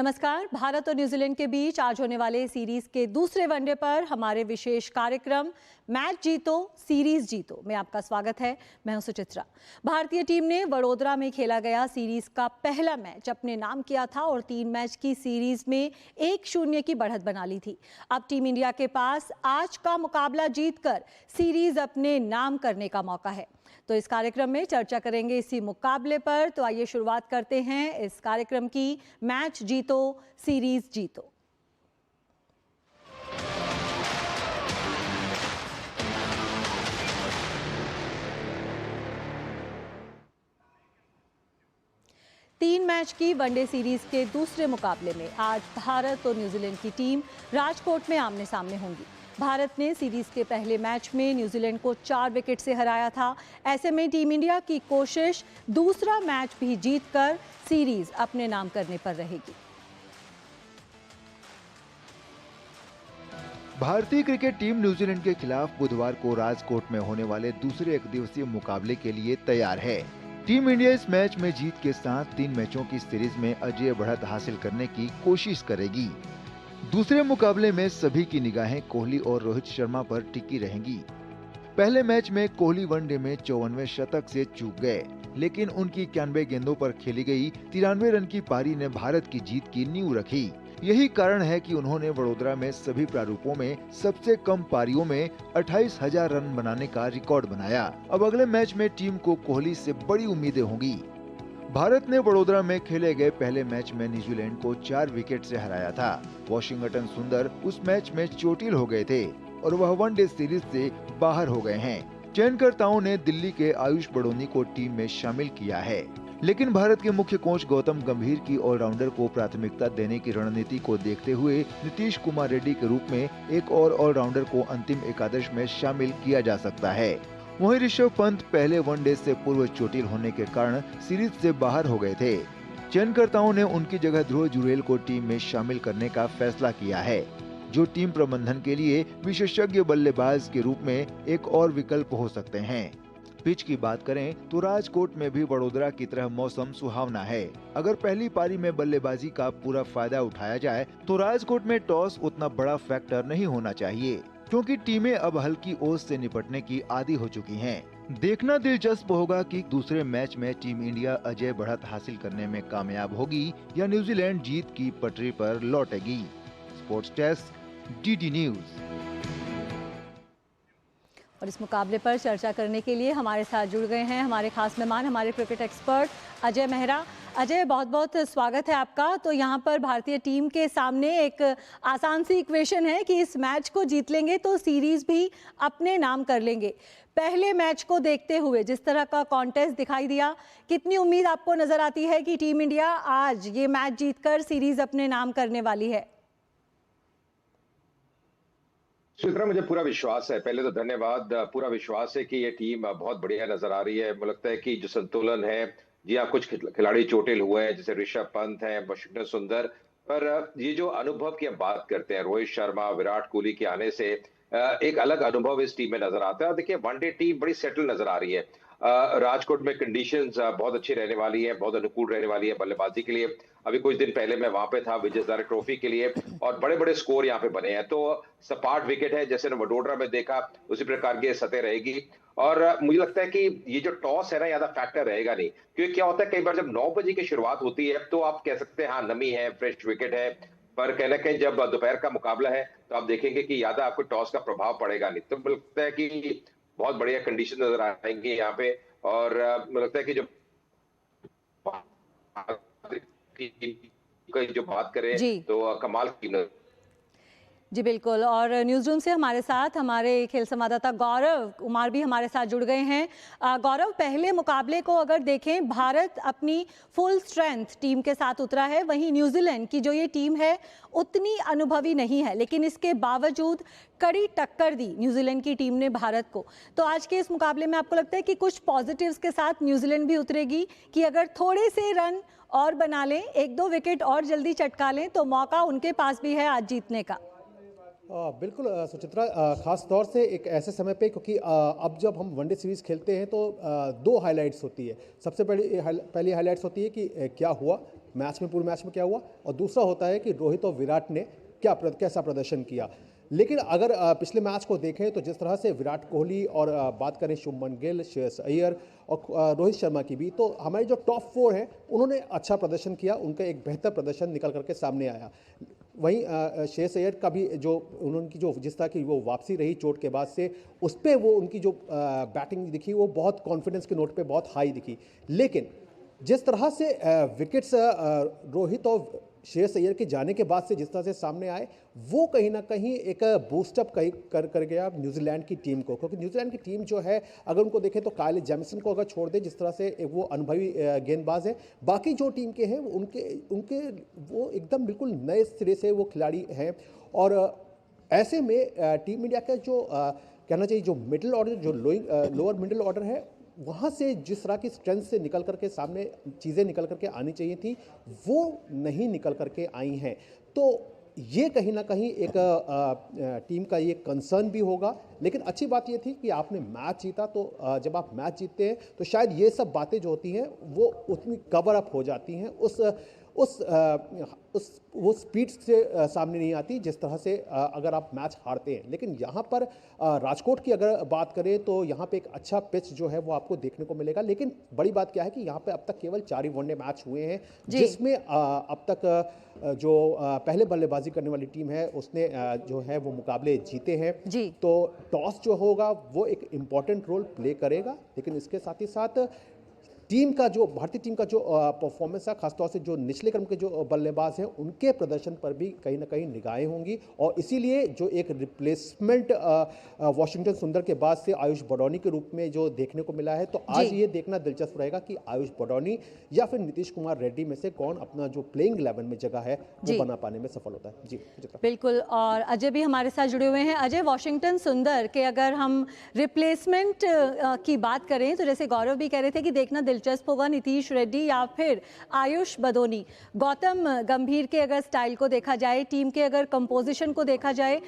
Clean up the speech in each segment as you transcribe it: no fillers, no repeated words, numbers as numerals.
नमस्कार। भारत और न्यूजीलैंड के बीच आज होने वाले सीरीज के दूसरे वनडे पर हमारे विशेष कार्यक्रम मैच जीतो सीरीज जीतो में आपका स्वागत है। मैं हूं सुचित्रा। भारतीय टीम ने वडोदरा में खेला गया सीरीज का पहला मैच अपने नाम किया था और 3 मैच की सीरीज में 1-0 की बढ़त बना ली थी। अब टीम इंडिया के पास आज का मुकाबला जीतकर सीरीज अपने नाम करने का मौका है। तो इस कार्यक्रम में चर्चा करेंगे इसी मुकाबले पर। तो आइए शुरुआत करते हैं इस कार्यक्रम की मैच जीतो सीरीज जीतो। तीन मैच की वनडे सीरीज के दूसरे मुकाबले में आज भारत और न्यूजीलैंड की टीम राजकोट में आमने सामने होंगी। भारत ने सीरीज के पहले मैच में न्यूजीलैंड को 4 विकेट से हराया था। ऐसे में टीम इंडिया की कोशिश दूसरा मैच भी जीतकर सीरीज अपने नाम करने पर रहेगी। भारतीय क्रिकेट टीम न्यूजीलैंड के खिलाफ बुधवार को राजकोट में होने वाले दूसरे एकदिवसीय मुकाबले के लिए तैयार है। टीम इंडिया इस मैच में जीत के साथ 3 मैचों की सीरीज में अजेय बढ़त हासिल करने की कोशिश करेगी। दूसरे मुकाबले में सभी की निगाहें कोहली और रोहित शर्मा पर टिकी रहेंगी। पहले मैच में कोहली वनडे में 54वें शतक से चूक गए, लेकिन उनकी 91 गेंदों पर खेली गई 93 रन की पारी ने भारत की जीत की नींव रखी। यही कारण है कि उन्होंने वडोदरा में सभी प्रारूपों में सबसे कम पारियों में 28,000 रन बनाने का रिकॉर्ड बनाया। अब अगले मैच में टीम को कोहली से बड़ी उम्मीदें होंगी। भारत ने वडोदरा में खेले गए पहले मैच में न्यूजीलैंड को 4 विकेट से हराया था। वॉशिंगटन सुंदर उस मैच में चोटिल हो गए थे और वह वनडे सीरीज से बाहर हो गए हैं। चयनकर्ताओं ने दिल्ली के आयुष बड़ोनी को टीम में शामिल किया है, लेकिन भारत के मुख्य कोच गौतम गंभीर की ऑलराउंडर को प्राथमिकता देने की रणनीति को देखते हुए नीतीश कुमार रेड्डी के रूप में एक और ऑलराउंडर को अंतिम एकादश में शामिल किया जा सकता है। वहीं ऋषभ पंत पहले वनडे से पूर्व चोटिल होने के कारण सीरीज से बाहर हो गए थे। चयनकर्ताओं ने उनकी जगह ध्रुव जुरेल को टीम में शामिल करने का फैसला किया है, जो टीम प्रबंधन के लिए विशेषज्ञ बल्लेबाज के रूप में एक और विकल्प हो सकते हैं। पिच की बात करें तो राजकोट में भी वडोदरा की तरह मौसम सुहावना है। अगर पहली पारी में बल्लेबाजी का पूरा फायदा उठाया जाए तो राजकोट में टॉस उतना बड़ा फैक्टर नहीं होना चाहिए, क्योंकि टीमें अब हल्की ओस से निपटने की आदी हो चुकी हैं। देखना दिलचस्प होगा कि दूसरे मैच में टीम इंडिया अजेय बढ़त हासिल करने में कामयाब होगी या न्यूजीलैंड जीत की पटरी पर लौटेगी। Sports desk, DD news. और इस मुकाबले पर चर्चा करने के लिए हमारे साथ जुड़ गए हैं हमारे खास मेहमान, हमारे क्रिकेट एक्सपर्ट अजय मेहरा। अजय, बहुत बहुत स्वागत है आपका। तो यहाँ पर भारतीय टीम के सामने एक आसान सी इक्वेशन है कि इस मैच को जीत लेंगे तो सीरीज भी अपने नाम कर लेंगे। पहले मैच को देखते हुए जिस तरह का कॉन्टेस्ट दिखाई दिया, कितनी उम्मीद आपको नजर आती है कि टीम इंडिया आज ये मैच जीतकर सीरीज अपने नाम करने वाली है? सुचित्रा, मुझे पूरा विश्वास है। पहले तो धन्यवाद। पूरा विश्वास है कि ये टीम बहुत बढ़िया नजर आ रही है। मुझे लगता है कि जो संतुलन है, जी हाँ, कुछ खिलाड़ी चोटिल हुए हैं जैसे ऋषभ पंत है, वॉशिंगटन सुंदर, पर ये जो अनुभव की हम बात करते हैं, रोहित शर्मा, विराट कोहली के आने से एक अलग अनुभव इस टीम में नजर आता है। देखिए, वनडे टीम बड़ी सेटल नजर आ रही है। राजकोट में कंडीशंस बहुत अच्छी रहने वाली है, बहुत अनुकूल रहने वाली है बल्लेबाजी के लिए। अभी कुछ दिन पहले मैं वहां पे था विजय हजारे ट्रॉफी के लिए, और बड़े बड़े स्कोर यहाँ पे बने हैं। तो सपाट विकेट है, जैसे वडोदरा में देखा उसी प्रकार की सतह रहेगी। और मुझे लगता है कि ये जो टॉस है ना, ज्यादा फैक्टर रहेगा नहीं, क्योंकि क्या होता है कई बार जब 9 बजे की शुरुआत होती है तो आप कह सकते हैं हाँ नमी है, फ्रेश विकेट है, पर कहीं ना कहीं जब दोपहर का मुकाबला है तो आप देखेंगे कि ज्यादा आपको टॉस का प्रभाव पड़ेगा नहीं। तो मुझे लगता है कि बहुत बढ़िया कंडीशन नजर आएंगे यहाँ पे। और मुझे लगता है कि जो बात करें तो कमाल की। जी बिल्कुल। और न्यूज़ रूम से हमारे साथ हमारे खेल संवाददाता गौरव कुमार भी हमारे साथ जुड़ गए हैं। गौरव, पहले मुकाबले को अगर देखें, भारत अपनी फुल स्ट्रेंथ टीम के साथ उतरा है, वहीं न्यूजीलैंड की जो ये टीम है उतनी अनुभवी नहीं है, लेकिन इसके बावजूद कड़ी टक्कर दी न्यूजीलैंड की टीम ने भारत को। तो आज के इस मुकाबले में आपको लगता है कि कुछ पॉजिटिव्स के साथ न्यूजीलैंड भी उतरेगी कि अगर थोड़े से रन और बना लें, 1-2 विकेट और जल्दी चटका लें, तो मौका उनके पास भी है आज जीतने का? बिल्कुल सुचित्रा, खास तौर से एक ऐसे समय पे, क्योंकि अब जब हम वनडे सीरीज़ खेलते हैं तो 2 हाइलाइट्स होती है। सबसे पहली हाइलाइट्स होती है कि क्या हुआ मैच में, पूरे मैच में क्या हुआ, और दूसरा होता है कि रोहित और विराट ने कैसा प्रदर्शन किया। लेकिन अगर पिछले मैच को देखें तो जिस तरह से विराट कोहली और बात करें शुभमन गिल, श्रेयस अय्यर और रोहित शर्मा की भी, तो हमारे जो टॉप 4 हैं उन्होंने अच्छा प्रदर्शन किया, उनका एक बेहतर प्रदर्शन निकल करके सामने आया। वहीं श्रेयस अय्यर का भी जो उनकी जो जिस तरह की वो वापसी रही चोट के बाद से, उस पर वो उनकी जो बैटिंग दिखी वो बहुत कॉन्फिडेंस के नोट पे बहुत हाई दिखी। लेकिन जिस तरह से विकेट्स रोहित और श्रेयस अय्यर के जाने के बाद से जिस तरह से सामने आए, वो कहीं ना कहीं एक बूस्टअप कर गया न्यूजीलैंड की टीम को। क्योंकि न्यूजीलैंड की टीम जो है, अगर उनको देखें तो काइल जेमिसन को अगर छोड़ दें, जिस तरह से वो अनुभवी गेंदबाज है, बाकी जो टीम के हैं उनके उनके वो एकदम बिल्कुल नए सिरे से वो खिलाड़ी हैं। और ऐसे में टीम इंडिया का जो कहना चाहिए जो मिडिल ऑर्डर, जो लोअर मिडिल ऑर्डर है, वहाँ से जिस तरह की स्ट्रेंथ से निकल करके सामने चीज़ें निकल करके आनी चाहिए थी, वो नहीं निकल करके आई हैं। तो ये कहीं ना कहीं एक टीम का ये कंसर्न भी होगा। लेकिन अच्छी बात ये थी कि आपने मैच जीता, तो जब आप मैच जीतते हैं तो शायद ये सब बातें जो होती हैं वो उतनी कवर अप हो जाती हैं, वो स्पीड से सामने नहीं आती जिस तरह से अगर आप मैच हारते हैं। लेकिन यहाँ पर राजकोट की अगर बात करें तो यहाँ पे एक अच्छा पिच जो है वो आपको देखने को मिलेगा। लेकिन बड़ी बात क्या है कि यहाँ पे अब तक केवल 4 ही वनडे मैच हुए हैं, जिसमें अब तक जो पहले बल्लेबाजी करने वाली टीम है उसने जो है वो मुकाबले जीते हैं। तो टॉस जो होगा वो एक इम्पॉर्टेंट रोल प्ले करेगा। लेकिन इसके साथ ही साथ भारतीय टीम का जो परफॉर्मेंस है, खासतौर से जो निचले क्रम के जो बल्लेबाज हैं उनके प्रदर्शन पर भी कहीं ना कहीं निगाहें होंगी। और इसीलिए जो एक रिप्लेसमेंट वॉशिंगटन सुंदर के बाद से आयुष बडौनी के रूप में जो देखने को मिला है, तो आज ये देखना दिलचस्प रहेगा कि आयुष बडौनी या फिर नीतीश कुमार रेड्डी में से कौन अपना जो प्लेइंग 11 में जगह है वो बना पाने में सफल होता है। जी बिल्कुल। और अजय भी हमारे साथ जुड़े हुए हैं। अजय, वॉशिंगटन सुंदर के अगर हम रिप्लेसमेंट की बात करें तो जैसे गौरव भी कह रहे थे कि देखना दिलचस्प होगा नीतीश रेड्डी या फिर आयुष बदोनी। गौतम गंभीर के अगर स्टाइल को देखा जाए, टीम के अगर कंपोजिशन को देखा जाए,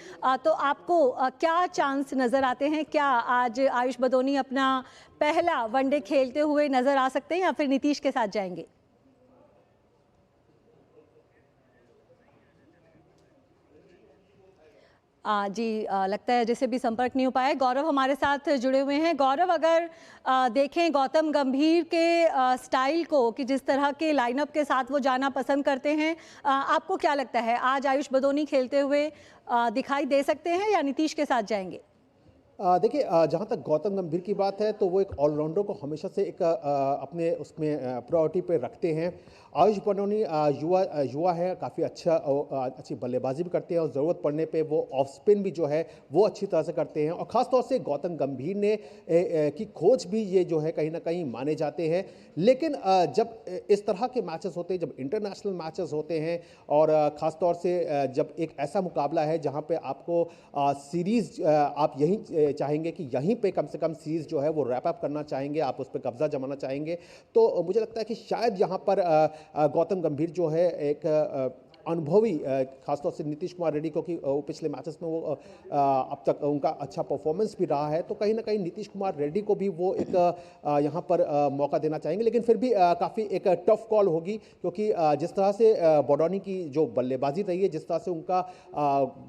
तो आपको क्या चांस नजर आते हैं? क्या आज आयुष बदोनी अपना पहला वनडे खेलते हुए नजर आ सकते हैं या फिर नीतीश के साथ जाएंगे? जी, लगता है जैसे भी संपर्क नहीं हो पाया। गौरव हमारे साथ जुड़े हुए हैं। गौरव, अगर देखें गौतम गंभीर के स्टाइल को कि जिस तरह के लाइनअप के साथ वो जाना पसंद करते हैं, आपको क्या लगता है आज आयुष बदोनी खेलते हुए दिखाई दे सकते हैं या नीतीश के साथ जाएंगे? देखिए, जहाँ तक गौतम गंभीर की बात है तो वो एक ऑलराउंडर को हमेशा से एक अपने उसमें प्रायोरिटी पे रखते हैं। आयुष बडौनी युवा है, काफ़ी अच्छी बल्लेबाजी भी करते हैं और ज़रूरत पड़ने पे वो ऑफ स्पिन भी जो है वो अच्छी तरह से करते हैं। और ख़ास तौर से गौतम गंभीर ने की खोज भी ये जो है कहीं ना कहीं माने जाते हैं। लेकिन जब इस तरह के मैचेस होते हैं, जब इंटरनेशनल मैचेस होते हैं और ख़ास तौर से जब एक ऐसा मुकाबला है जहाँ पे आपको सीरीज़ आप यहीं चाहेंगे कि यहीं पे कम से कम सीरीज़ जो है वो रैप अप करना चाहेंगे, आप उस पर कब्जा जमाना चाहेंगे, तो मुझे लगता है कि शायद यहाँ पर गौतम गंभीर जो है एक अनुभवी, खासतौर से नीतीश कुमार रेड्डी, क्योंकि पिछले मैचेस में वो अब तक उनका अच्छा परफॉर्मेंस भी रहा है, तो कहीं ना कहीं नीतीश कुमार रेड्डी को भी वो एक यहाँ पर मौका देना चाहेंगे। लेकिन फिर भी काफ़ी एक टफ कॉल होगी, क्योंकि जिस तरह से बडौनी की जो बल्लेबाजी रही है, जिस तरह से उनका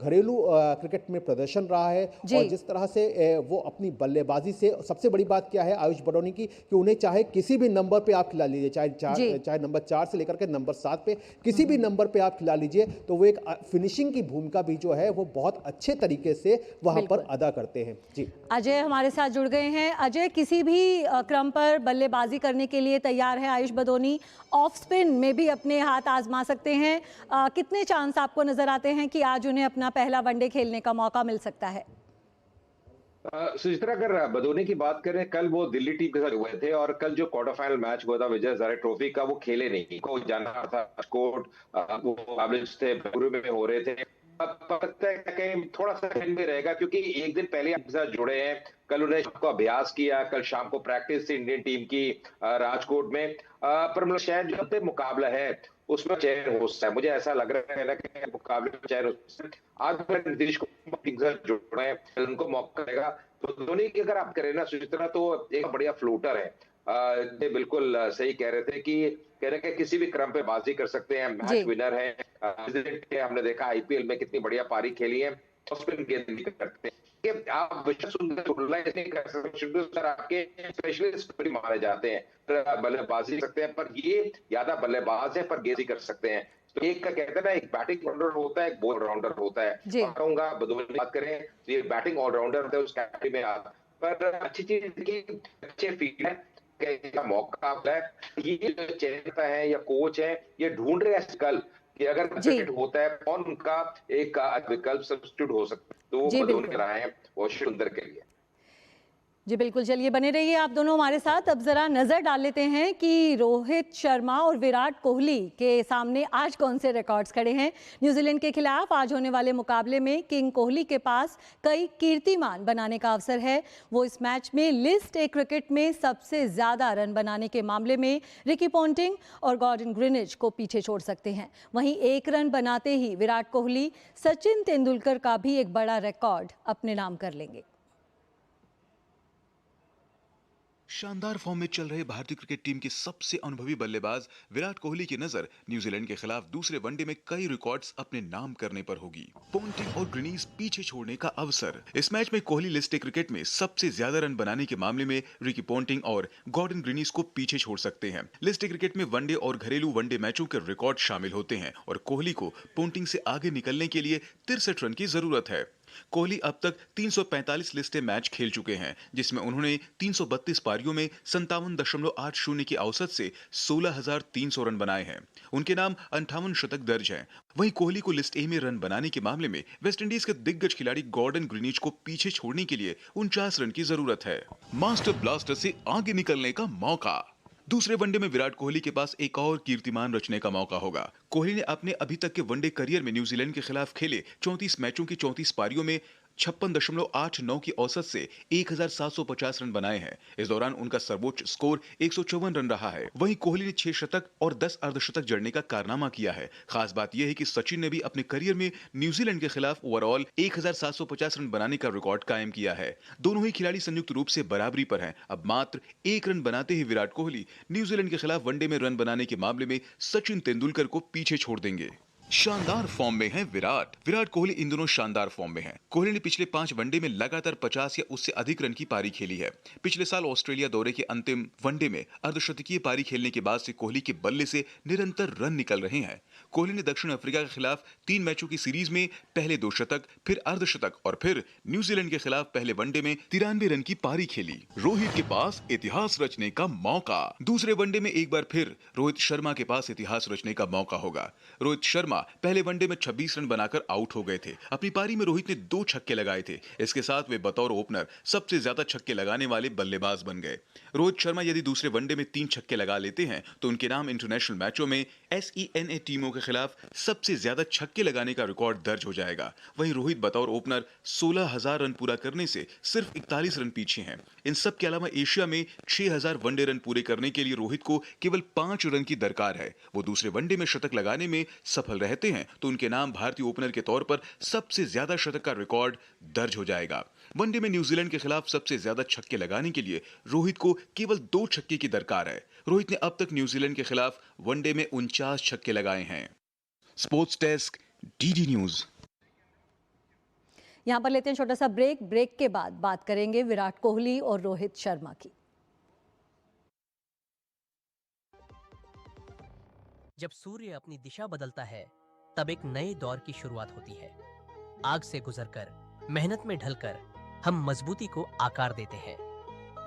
घरेलू क्रिकेट में प्रदर्शन रहा है और जिस तरह से वो अपनी बल्लेबाजी से, सबसे बड़ी बात क्या है आयुष बडौनी की कि उन्हें चाहे किसी भी नंबर पे आप खिला लीजिए, चाहे नंबर 4 से लेकर के नंबर 7 पे किसी भी नंबर पे आप खिला लीजिए, तो वो एक फिनिशिंग की भूमिका भी जो है वो बहुत अच्छे तरीके से वहां पर अदा करते हैं। जी, अजय हमारे साथ जुड़ गए हैं। अजय, किसी भी क्रम पर बल्लेबाजी करने के लिए तैयार है आयुष बदोनी, ऑफ स्पिन में भी अपने हाथ आजमा सकते हैं। कितने चांस आपको नजर आते हैं कि आज उन्हें अपना पहला वनडे खेलने का मौका मिल सकता है? सुचित्रा, अगर बदोनी की बात करें, कल वो दिल्ली टीम के साथ हुए थे और कल जो क्वार्टर फाइनल मैच हुआ था विजय हजारे ट्रॉफी का, वो खेले नहीं, को जाना था राजकोट, वो मुकाबले थे बेंगलुरु में हो रहे थे। अब पता है कहीं थोड़ा सा भी रहेगा, क्योंकि एक दिन पहले आपके साथ जुड़े हैं, कल उन्हें शाम को अभ्यास किया, कल शाम को प्रैक्टिस थी इंडियन टीम की राजकोट में, पर मतलब शायद जो पे मुकाबला है उसमें चेहरे हो सकता है, मुझे ऐसा लग रहा है ना कि मुकाबले में चेहरे हो सकता है। आज मैं नीतीश कुमार जुड़े हैं, उनको मौका देगा। तो धोनी की अगर आप करें ना सुचित्रा, तो एक बढ़िया फ्लोटर है, ये बिल्कुल सही कह रहे थे कि कह रहे कि किसी भी क्रम पे बाजी कर सकते हैं, जी। मैच विनर है। न्यूजीलैंड के हमने देखा आईपीएल में कितनी बढ़िया पारी खेली है, स्पिन गेंदबाजी करते हैं। कि आप विश्व सुंदर एनालाइज नहीं कर सकते, सुंदर आपके स्पेशलिस्ट भी माने जाते हैं, बल्लेबाजी कर सकते हैं, पर ये ज्यादा बल्लेबाज है पर गेंदबाजी कर सकते हैं। तो एक का कहते हैं ना, एक बैटिंग ऑलराउंडर होता है, एक बॉल ऑलराउंडर होता है। जी। और कहूंगा दोनों की बात करें तो ये बैटिंग ऑलराउंडर होता है, उस कैटेगरी में आता। पर अच्छी चीज की अच्छे फील्डर का मौका मिला है। ये जो चेहरा है या कोच है, ये ढूंढ रहे हैं कल कि अगर जी। विकेट होता है कौन उनका एक विकल्प सब्स्टिट्यूट हो सकता है। तो जी वो धोनी बिल्कुल। रहा है वो सुंदर के लिए। जी बिल्कुल, चलिए बने रहिए आप दोनों हमारे साथ। अब जरा नजर डाल लेते हैं कि रोहित शर्मा और विराट कोहली के सामने आज कौन से रिकॉर्ड्स खड़े हैं। न्यूजीलैंड के खिलाफ आज होने वाले मुकाबले में किंग कोहली के पास कई कीर्तिमान बनाने का अवसर है। वो इस मैच में लिस्ट ए क्रिकेट में सबसे ज्यादा रन बनाने के मामले में रिकी पॉन्टिंग और गॉर्डन ग्रिनिज को पीछे छोड़ सकते हैं। वहीं एक रन बनाते ही विराट कोहली सचिन तेंदुलकर का भी एक बड़ा रिकॉर्ड अपने नाम कर लेंगे। शानदार फॉर्म में चल रहे भारतीय क्रिकेट टीम के सबसे अनुभवी बल्लेबाज विराट कोहली की नजर न्यूजीलैंड के खिलाफ दूसरे वनडे में कई रिकॉर्ड्स अपने नाम करने पर होगी। पॉन्टिंग और ग्रीनिज पीछे छोड़ने का अवसर। इस मैच में कोहली लिस्ट ए क्रिकेट में सबसे ज्यादा रन बनाने के मामले में रिकी पॉन्टिंग और गॉर्डन ग्रीनिज को पीछे छोड़ सकते हैं। लिस्ट ए क्रिकेट में वनडे और घरेलू वनडे मैचों के रिकॉर्ड शामिल होते हैं और कोहली को पॉन्टिंग से आगे निकलने के लिए 63 रन की जरूरत है। कोहली अब तक 345 लिस्ट ए मैच खेल चुके हैं, जिसमें उन्होंने 332 पारियों में 57.80 की औसत से 16,300 रन बनाए हैं। उनके नाम 58 शतक दर्ज हैं। वहीं कोहली को लिस्ट ए में रन बनाने के मामले में वेस्टइंडीज के दिग्गज खिलाड़ी गॉर्डन ग्रीनिज को पीछे छोड़ने के लिए 49 रन की जरूरत है। मास्टर ब्लास्टर से आगे निकलने का मौका। दूसरे वनडे में विराट कोहली के पास एक और कीर्तिमान रचने का मौका होगा। कोहली ने अपने अभी तक के वनडे करियर में न्यूजीलैंड के खिलाफ खेले 34 मैचों की 34 पारियों में 56.89 की औसत से 1750 रन बनाए हैं। इस दौरान उनका सर्वोच्च स्कोर 154 रन रहा है। वहीं कोहली ने 6 शतक और 10 अर्धशतक जड़ने का कारनामा किया है। खास बात यह है कि सचिन ने भी अपने करियर में न्यूजीलैंड के खिलाफ ओवरऑल 1750 रन बनाने का रिकॉर्ड कायम किया है। दोनों ही खिलाड़ी संयुक्त रूप से बराबरी पर हैं। अब मात्र 1 रन बनाते ही विराट कोहली न्यूजीलैंड के खिलाफ वनडे में रन बनाने के मामले में सचिन तेंदुलकर को पीछे छोड़ देंगे। शानदार फॉर्म में है विराट कोहली इन दोनों शानदार फॉर्म में हैं। कोहली ने पिछले 5 वनडे में लगातार 50 या उससे अधिक रन की पारी खेली है। पिछले साल ऑस्ट्रेलिया दौरे के अंतिम वनडे में अर्धशतकीय पारी खेलने के बाद से कोहली के बल्ले से निरंतर रन निकल रहे हैं। कोहली ने दक्षिण अफ्रीका के खिलाफ 3 मैचों की सीरीज में पहले 2 शतक, फिर अर्धशतक और फिर न्यूजीलैंड के खिलाफ पहले वनडे में 93 रन की पारी खेली। रोहित के पास इतिहास रचने का मौका। दूसरे वनडे में एक बार फिर रोहित शर्मा के पास इतिहास रचने का मौका होगा। रोहित शर्मा पहले वनडे में 26 रन बनाकर आउट हो गए थे। अपनी पारी में रोहित ने 2 छक्के लगाए थे। इसके साथ वे बतौर ओपनर सबसे ज्यादा छक्के लगाने वाले बल्लेबाज बन गए। रोहित शर्मा यदि दूसरे वनडे में 3 छक्के लगा लेते हैं तो उनके नाम इंटरनेशनल मैचों में SENA टीमों के खिलाफ सबसे ज्यादा छक्के लगाने का रिकॉर्ड दर्ज हो जाएगा। वहीं रोहित बतौर ओपनर 16,000 रन पूरा करने से सिर्फ 41 रन पीछे हैं। इन सब के अलावा एशिया में 6,000 वनडे रन पूरे करने के लिए रोहित को केवल 5 रन की दरकार है। वो दूसरे वनडे में शतक लगाने में सफल रहते हैं तो उनके नाम भारतीय ओपनर के तौर पर सबसे ज्यादा शतक का रिकॉर्ड दर्ज हो जाएगा। वनडे में न्यूजीलैंड के खिलाफ सबसे ज्यादा छक्के लगाने के लिए रोहित को केवल 2 छक्के की दरकार है। रोहित ने अब तक न्यूजीलैंड के खिलाफ वनडे में 49 छक्के लगाए हैं। Sports desk, DD news. यहां पर लेते हैं छोटा सा ब्रेक के बाद बात करेंगे विराट कोहली और रोहित शर्मा की। जब सूर्य अपनी दिशा बदलता है तब एक नए दौर की शुरुआत होती है। आग से गुजरकर, मेहनत में ढलकर हम मजबूती को आकार देते हैं।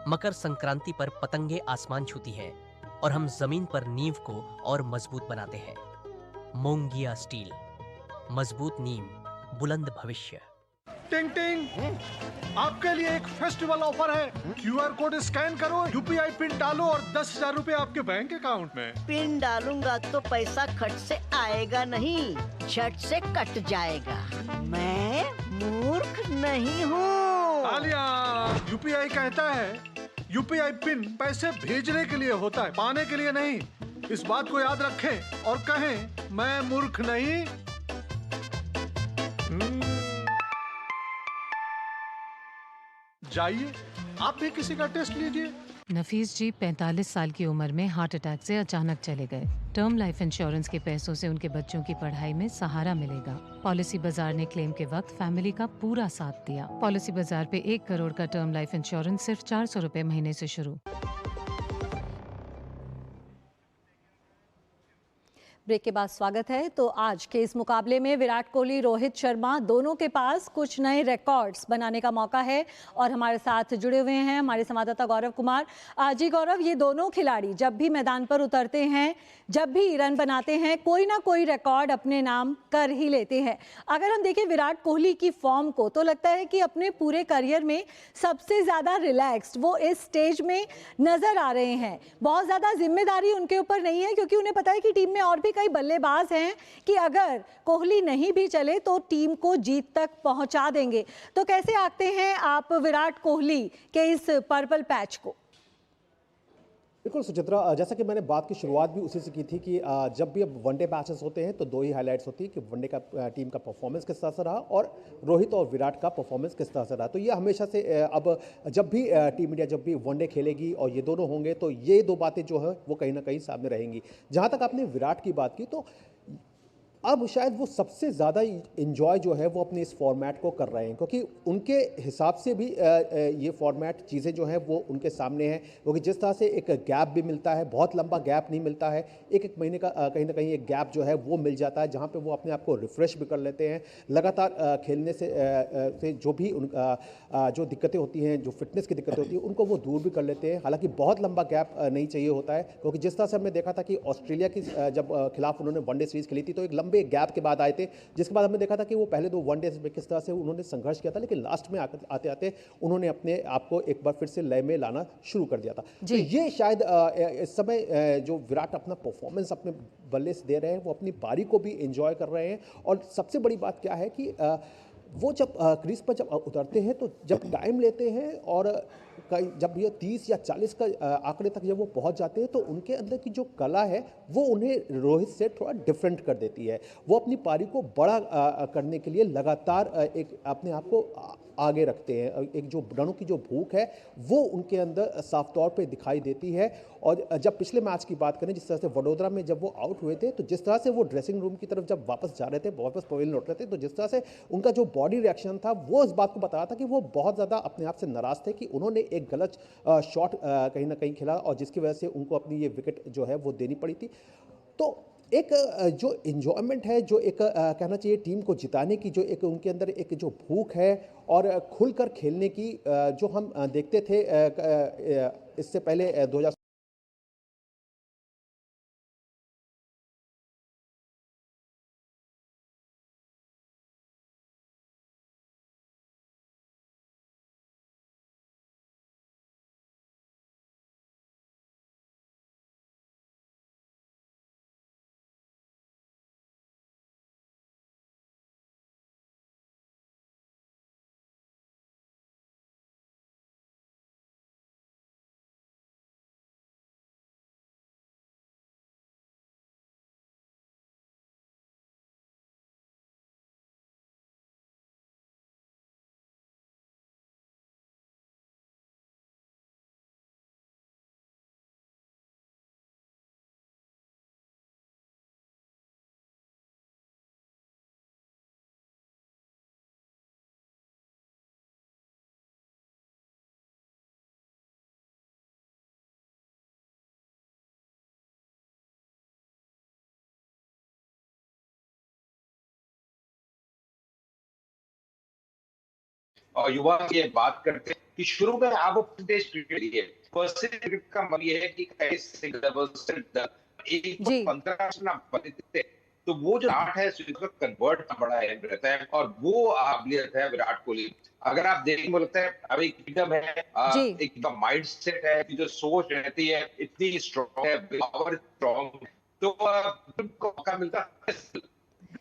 मकर संक्रांति पर पतंगे आसमान छूती हैं और हम जमीन पर नींव को और मजबूत बनाते हैं। मोंगिया स्टील, मजबूत नींव, बुलंद भविष्य। टिंग टिंग, आपके लिए एक फेस्टिवल ऑफर है। QR कोड स्कैन करो, UPI पिन डालो और 10,000 रुपए आपके बैंक अकाउंट में। पिन डालूंगा तो पैसा खट से आएगा नहीं, झट से कट जाएगा। मैं मूर्ख नहीं हूँ। तालियां। UPI कहता है UPI पिन पैसे भेजने के लिए होता है, पाने के लिए नहीं। इस बात को याद रखें और कहें मैं मूर्ख नहीं। जाइए, आप भी किसी का टेस्ट लीजिए। नफीस जी 45 साल की उम्र में हार्ट अटैक से अचानक चले गए। टर्म लाइफ इंश्योरेंस के पैसों से उनके बच्चों की पढ़ाई में सहारा मिलेगा। पॉलिसी बाजार ने क्लेम के वक्त फैमिली का पूरा साथ दिया। पॉलिसी बाजार पे 1 करोड़ का टर्म लाइफ इंश्योरेंस सिर्फ 400 रुपए महीने से शुरू। ब्रेक के बाद स्वागत है। तो आज के इस मुकाबले में विराट कोहली, रोहित शर्मा दोनों के पास कुछ नए रिकॉर्ड्स बनाने का मौका है और हमारे साथ जुड़े हुए हैं हमारे संवाददाता गौरव कुमार। जी गौरव, ये दोनों खिलाड़ी जब भी मैदान पर उतरते हैं, जब भी रन बनाते हैं, कोई ना कोई रिकॉर्ड अपने नाम कर ही लेते हैं। अगर हम देखें विराट कोहली की फॉर्म को तो लगता है कि अपने पूरे करियर में सबसे ज़्यादा रिलैक्स्ड वो इस स्टेज में नज़र आ रहे हैं। बहुत ज़्यादा जिम्मेदारी उनके ऊपर नहीं है क्योंकि उन्हें पता है कि टीम में और भी कई बल्लेबाज हैं कि अगर कोहली नहीं भी चले तो टीम को जीत तक पहुंचा देंगे। तो कैसे आंकते हैं आप विराट कोहली के इस पर्पल पैच को? बिल्कुल सुचित्रा, जैसा कि मैंने बात की शुरुआत भी उसी से की थी कि जब भी अब वनडे मैचेस होते हैं तो दो ही हाइलाइट्स होती है कि वनडे का टीम का परफॉर्मेंस किस तरह से रहा और रोहित और विराट का परफॉर्मेंस किस तरह से रहा। तो ये हमेशा से अब जब भी टीम इंडिया जब भी वनडे खेलेगी और ये दोनों होंगे तो ये दो बातें जो है वो कहीं ना कहीं सामने रहेंगी। जहाँ तक आपने विराट की बात की तो अब शायद वो सबसे ज़्यादा इन्जॉय जो है वो अपने इस फॉर्मेट को कर रहे हैं क्योंकि उनके हिसाब से भी ये फॉर्मेट चीज़ें जो हैं वो उनके सामने हैं। क्योंकि जिस तरह से एक गैप भी मिलता है, बहुत लंबा गैप नहीं मिलता है, एक महीने का कहीं ना कहीं एक गैप जो है वो मिल जाता है जहाँ पे वो अपने आप को रिफ़्रेश भी कर लेते हैं। लगातार खेलने से जो भी जो दिक्कतें होती हैं, जो फिटनेस की दिक्कतें होती हैं, उनको वो दूर भी कर लेते हैं। हालांकि बहुत लंबा गैप नहीं चाहिए होता है क्योंकि जिस तरह से हमने देखा था कि ऑस्ट्रेलिया की जब खिलाफ उन्होंने वनडे सीरीज़ खेली थी तो एक लंबे गैप के बाद आए थे, जिसके बाद हमने देखा था कि वो पहले 2 वनडे में किस तरह से उन्होंने संघर्ष किया था, लेकिन लास्ट में आते आते उन्होंने अपने आप को एक बार फिर से लय में लाना शुरू कर दिया था। तो ये शायद इस समय जो विराट अपना परफॉर्मेंस अपने बल्ले से दे रहे हैं वो अपनी पारी को भी एंजॉय कर रहे हैं। और सबसे बड़ी बात क्या है कि वो जब क्रीज पर जब उतरते हैं तो जब टाइम लेते हैं और जब ये 30 या 40 का आंकड़े तक जब वो पहुंच जाते हैं तो उनके अंदर की जो कला है वो उन्हें रोहित से थोड़ा डिफरेंट कर देती है। वो अपनी पारी को बड़ा करने के लिए लगातार एक अपने आप को आगे रखते हैं। एक जो रनों की जो भूख है वो उनके अंदर साफ तौर पे दिखाई देती है। और जब पिछले मैच की बात करें, जिस तरह से वडोदरा में जब वो आउट हुए थे तो जिस तरह से वो ड्रेसिंग रूम की तरफ जब वापस जा रहे थे, वापस पवेलियन लौट रहे थे, तो जिस तरह से उनका जो बॉडी रिएक्शन था वो इस बात को बता रहा था कि वो बहुत ज़्यादा अपने आप से नाराज़ थे कि उन्होंने एक गलत शॉट कहीं ना कहीं खेला और जिसकी वजह से उनको अपनी ये विकेट जो है वो देनी पड़ी थी। तो एक जो इन्जॉयमेंट है, जो एक कहना चाहिए टीम को जिताने की जो एक उनके अंदर एक जो भूख है और खुलकर खेलने की जो हम देखते थे इससे पहले 2000 और युवा ये बात करते हैं कि शुरू में आप टेस्ट क्रिकेट लिए फर्स्ट क्रिकेट का मतलब ये है कि कैसे एक 15 ना बनते तो वो जो आर्ट है उसका कन्वर्ट का बड़ा अहम रहता है और वो काबिलियत है विराट कोहली। अगर आप देखें मुझे है अब एक एकदम है एक माइंड सेट है कि जो सोच रहती है इतनी स्ट्रॉन्ग है, पावर स्ट्रॉन्ग, तो मौका मिलता है।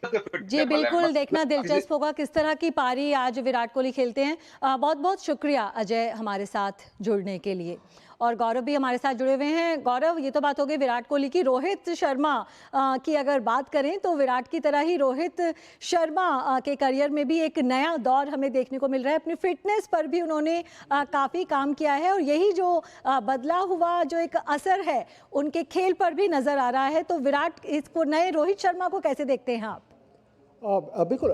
जी बिल्कुल, देखना दिलचस्प होगा किस तरह की पारी आज विराट कोहली खेलते हैं। बहुत बहुत शुक्रिया अजय हमारे साथ जुड़ने के लिए। और गौरव भी हमारे साथ जुड़े हुए हैं। गौरव, ये तो बात हो गई विराट कोहली की। रोहित शर्मा की अगर बात करें तो विराट की तरह ही रोहित शर्मा के करियर में भी एक नया दौर हमें देखने को मिल रहा है। अपनी फिटनेस पर भी उन्होंने काफ़ी काम किया है और यही जो बदला हुआ जो एक असर है उनके खेल पर भी नज़र आ रहा है। तो विराट, इसको नए रोहित शर्मा को कैसे देखते हैं आप? बिल्कुल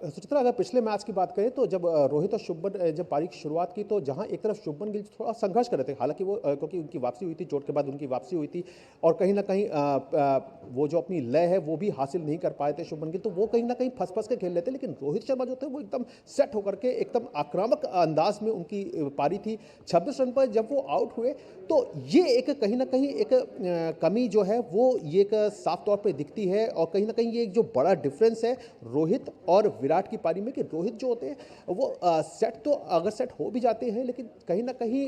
सुचित्रा, अगर पिछले मैच की बात करें तो जब रोहित और शुभमन जब पारी की शुरुआत की तो जहां एक तरफ शुभमन गिल थोड़ा संघर्ष कर रहे थे, हालांकि वो क्योंकि उनकी वापसी हुई थी, चोट के बाद उनकी वापसी हुई थी और कहीं ना कहीं वो जो अपनी लय है वो भी हासिल नहीं कर पाए थे शुभमन गिल, तो वो कहीं ना कहीं फंस के खेल लेते। लेकिन रोहित शर्मा जो थे वो एकदम सेट होकर के एकदम आक्रामक अंदाज में उनकी पारी थी। 26 रन पर जब वो आउट हुए तो ये एक कहीं ना कहीं एक कमी जो है वो ये एक साफ तौर पर दिखती है और कहीं ना कहीं ये एक जो बड़ा डिफरेंस है रोहित और विराट की पारी में कि रोहित जो होते हैं वो सेट तो अगर सेट हो भी जाते हैं लेकिन कहीं ना कहीं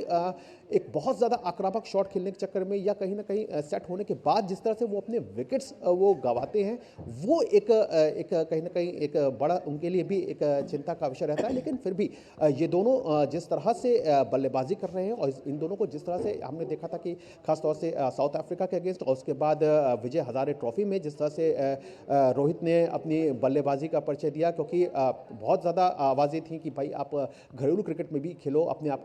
एक बहुत ज़्यादा आक्रामक शॉट खेलने के चक्कर में या कहीं ना कहीं सेट होने के बाद जिस तरह से वो अपने विकेट्स वो गंवाते हैं वो एक कहीं ना कहीं एक बड़ा उनके लिए भी एक चिंता का विषय रहता है। लेकिन फिर भी ये दोनों जिस तरह से बल्लेबाजी कर रहे हैं और इन दोनों को जिस तरह से हमने देखा था कि खासतौर से साउथ अफ्रीका के अगेंस्ट और उसके बाद विजय हजारे ट्रॉफी में जिस तरह से रोहित ने अपनी बल्लेबाजी का परिचय दिया, क्योंकि बहुत ज़्यादा आवाज़ें थी कि भाई आप घरेलू क्रिकेट में भी खेलो, अपने आप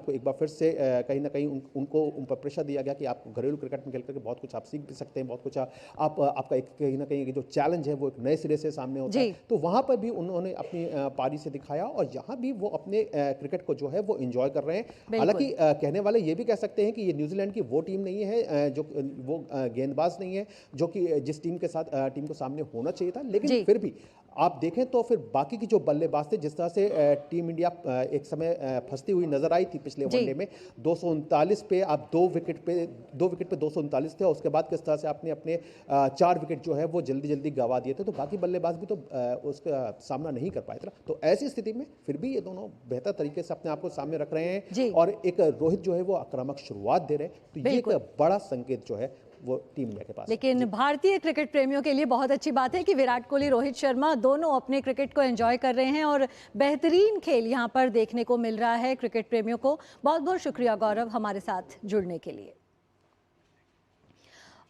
को एक बार फिर से कहीं ना कहीं उनको उन पर प्रेशर दिया गया कि आप घरेलू क्रिकेट में खेल करके बहुत कुछ आप सीख भी सकते हैं, बहुत कुछ आपका एक कहीं ना कहीं जो चैलेंज है वो एक नए सिरे से सामने होता है। तो वहाँ पर भी उन्होंने अपनी पारी से दिखाया और यहाँ भी वो अपने क्रिकेट को जो है वो एंजॉय कर रहे हैं। हालांकि कहने वाले ये भी कह सकते हैं कि ये न्यूजीलैंड की वो टीम नहीं है जो वो गेंदबाज नहीं है जो कि जिस टीम के साथ टीम को सामने होना चाहिए था। लेकिन फिर भी आप देखें तो फिर बाकी की जो बल्लेबाज थे, जिस तरह से टीम इंडिया एक समय फंसती हुई नजर आई थी पिछले वनडे में 239 पे, आप दो विकेट पे 239 थे और उसके बाद किस तरह से आपने अपने 4 विकेट जो है वो जल्दी गंवा दिए थे, तो बाकी बल्लेबाज भी तो उसका सामना नहीं कर पाए थे। तो ऐसी स्थिति में फिर भी ये दोनों बेहतर तरीके से अपने आप को सामने रख रहे हैं और एक रोहित जो है वो आक्रामक शुरुआत दे रहे हैं, तो ये एक बड़ा संकेत जो है वो टीम इंडिया के पास। लेकिन भारतीय क्रिकेट प्रेमियों के लिए बहुत अच्छी बात है कि विराट कोहली, रोहित शर्मा दोनों अपने क्रिकेट को एंजॉय कर रहे हैं और बेहतरीन खेल यहां पर देखने को मिल रहा है क्रिकेट प्रेमियों को। बहुत बहुत शुक्रिया गौरव हमारे साथ जुड़ने के लिए।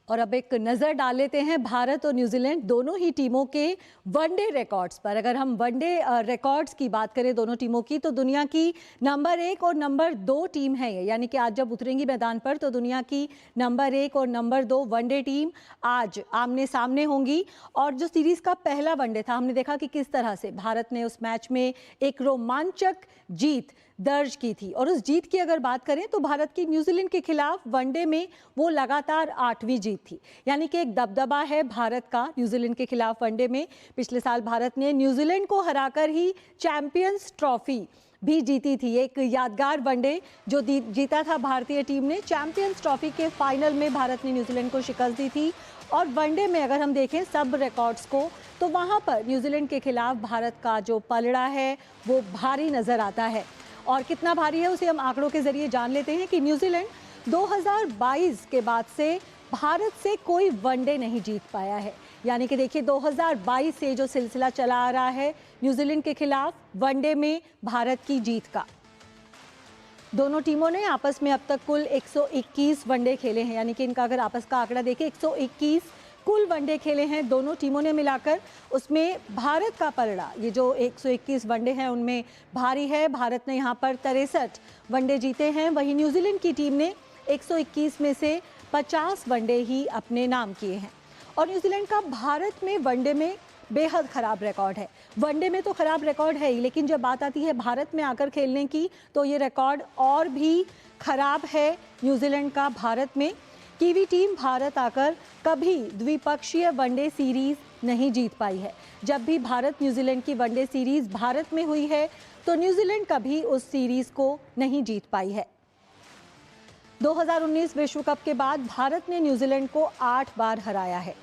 और अब एक नज़र डाल लेते हैं भारत और न्यूजीलैंड दोनों ही टीमों के वनडे रिकॉर्ड्स पर। अगर हम वनडे रिकॉर्ड्स की बात करें दोनों टीमों की, तो दुनिया की नंबर 1 और नंबर 2 टीम है ये, यानी कि आज जब उतरेंगी मैदान पर तो दुनिया की नंबर 1 और नंबर 2 वनडे टीम आज आमने सामने होंगी। और जो सीरीज़ का पहला वनडे था, हमने देखा कि किस तरह से भारत ने उस मैच में एक रोमांचक जीत दर्ज की थी। और उस जीत की अगर बात करें तो भारत की न्यूजीलैंड के खिलाफ वनडे में वो लगातार 8वीं जीत थी, यानी कि एक दबदबा है भारत का न्यूजीलैंड के खिलाफ वनडे में। पिछले साल भारत ने न्यूजीलैंड को हराकर ही चैंपियंस ट्रॉफी भी जीती थी। एक यादगार वनडे जो जीता था भारतीय टीम ने। चैंपियंस ट्रॉफी के फाइनल में भारत ने न्यूजीलैंड को शिकस्त दी थी। और वनडे में अगर हम देखें सब रिकॉर्ड्स को, तो वहाँ पर न्यूजीलैंड के खिलाफ भारत का जो पलड़ा है वो भारी नज़र आता है। और कितना भारी है उसे हम आंकड़ों के जरिए जान लेते हैं कि न्यूजीलैंड 2022 के बाद से भारत से कोई वनडे नहीं जीत पाया है। यानी कि देखिए 2022 से जो सिलसिला चला आ रहा है न्यूजीलैंड के खिलाफ वनडे में भारत की जीत का। दोनों टीमों ने आपस में अब तक कुल 121 वनडे खेले हैं, यानी कि इनका अगर आपस का आंकड़ा देखें 121 कुल वनडे खेले हैं दोनों टीमों ने मिलाकर। उसमें भारत का पलड़ा, ये जो 121 वनडे हैं उनमें भारी है। भारत ने यहाँ पर 63 वनडे जीते हैं, वहीं न्यूजीलैंड की टीम ने 121 में से 50 वनडे ही अपने नाम किए हैं। और न्यूजीलैंड का भारत में वनडे में बेहद ख़राब रिकॉर्ड है। वनडे में तो ख़राब रिकॉर्ड है ही, लेकिन जब बात आती है भारत में आकर खेलने की तो ये रिकॉर्ड और भी ख़राब है न्यूजीलैंड का भारत में। कीवी टीम भारत आकर कभी द्विपक्षीय वनडे सीरीज़ नहीं जीत पाई है। जब भी भारत न्यूजीलैंड की वनडे सीरीज़ भारत में हुई है तो न्यूजीलैंड कभी उस सीरीज़ को नहीं जीत पाई है। 2019 विश्व कप के बाद भारत ने न्यूजीलैंड को 8 बार हराया है।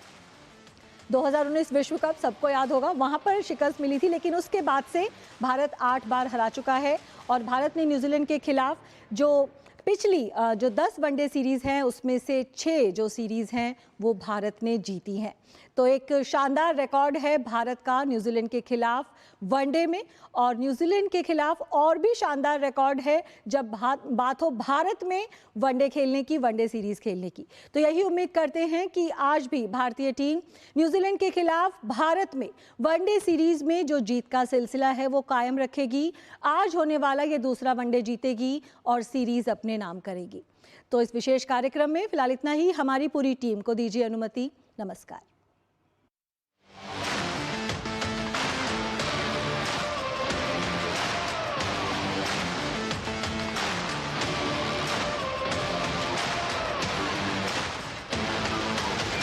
2019 विश्व कप सबको याद होगा, वहां पर शिकस्त मिली थी, लेकिन उसके बाद से भारत 8 बार हरा चुका है। और भारत ने न्यूजीलैंड के खिलाफ जो पिछली जो 10 वनडे सीरीज़ हैं उसमें से 6 जो सीरीज़ हैं वो भारत ने जीती हैं। तो एक शानदार रिकॉर्ड है भारत का न्यूजीलैंड के खिलाफ वनडे में, और न्यूजीलैंड के खिलाफ और भी शानदार रिकॉर्ड है जब बात हो भारत में वनडे खेलने की, वनडे सीरीज खेलने की। तो यही उम्मीद करते हैं कि आज भी भारतीय टीम न्यूजीलैंड के खिलाफ भारत में वनडे सीरीज में जो जीत का सिलसिला है वो कायम रखेगी। आज होने वाला ये दूसरा वनडे जीतेगी और सीरीज अपने नाम करेगी। तो इस विशेष कार्यक्रम में फिलहाल इतना ही। हमारी पूरी टीम को दीजिए अनुमति। नमस्कार।